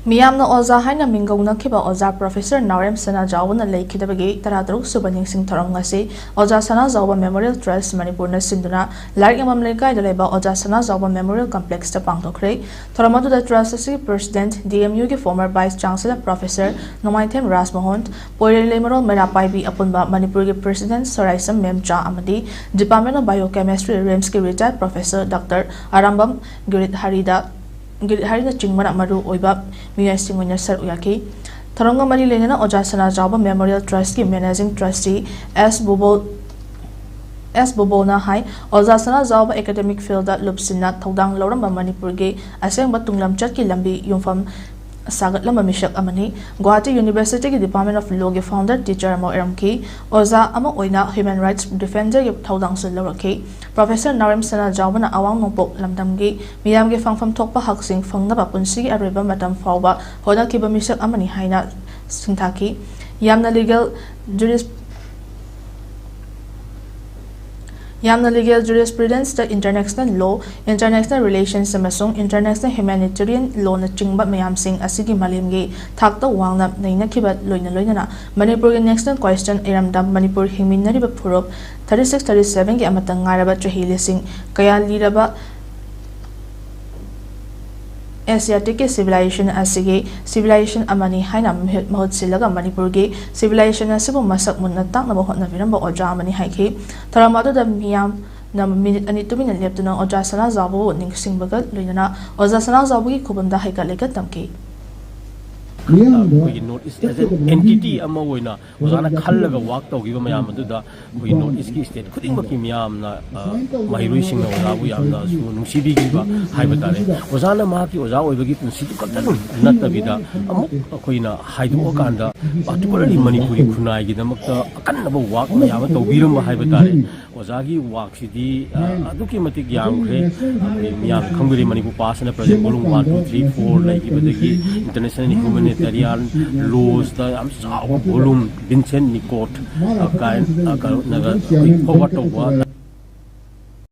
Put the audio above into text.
Miyamna Oza haina minggauna kiba Oza Professor Naorem Sanajaobana leikhidabagi tarataruk suba ningsing thouram ngasi Oza Sanajaobana Memorial Trust Manipur na sinduna larik amam lekai daleba Oza Sanajaobana Memorial Complex ta pangthokhre thouram adu trust asi President DMU ke former Vice Chancellor Professor Nomaithem Rasmohon poire lemarol merapai bi apunba Manipur ke President Soraisam Memcha amadi Department of Biochemistry REMS ke retired Professor Dr. Arambam Harina Chingmana Maru Oiba Miyasing Winasar Uyaki Taronga Mari Lena Oza Sanajaobana Memorial Trust ki Managing Trustee S. Bobona Hai Oza Sanajaobana Academic Field Lupsina Thodang Lauram Manipur ge Aseng Batunglam Chatki Lambi Yumfam Sagat Lama Mishak Amani Guwahati University ki Department of Law ge founder teacher Mo Eramki Oza Ama Oina Human Rights Defender ge Thodang Sul Loraki Professor Naorem Sanajaobana Awang Nongpok Lamdamgi Miyam ge Fangfam Thokpa Haksing Fangnaba Punsi gi Areba Matam Fawba Hoda Kiba Mishak Amani Haina Singthaki Yamna legal jurisprudence the international law, international relations amasung international humanitarian law na chingba mayam sing asigi malimgi thakta wangna naina kibat loina Manipur ge next question iramdam Manipur hingminari ba phurop 36-37 ge amatang ngaraba chahili sing kaya liraba Asiatic civilization asigi civilization amani haina mahut silaga Manipur ge civilization asibu masak munna takna ba hotna viramba Oza amani haiki taramadu da miyam na minute ani 2 minute leptuna Oza Sanajaobana ningsing bagal loina Oza Sanajaobana gi khubamda haika leka tamki we note is as an entity ama hoina ozana khallaga work tawgiba mayam aduda we note is ki state khuding baki miyam na mairui sing na bu yamna su nungsibi gi ba haiba tare ozana ma ki oza oibagi punsi tu kaptan natabida amu khoina haidu okanda particularly Manipuri khunai gi damakta akanna ba work mayam tawbiram ba haiba tare oza gi work sidi aduki matik yamkhre miyam khanguri Manipur pasana project volume 1 2 3 4 like ibadagi international humanitarian laws the volume Vincent Nicot kind forward to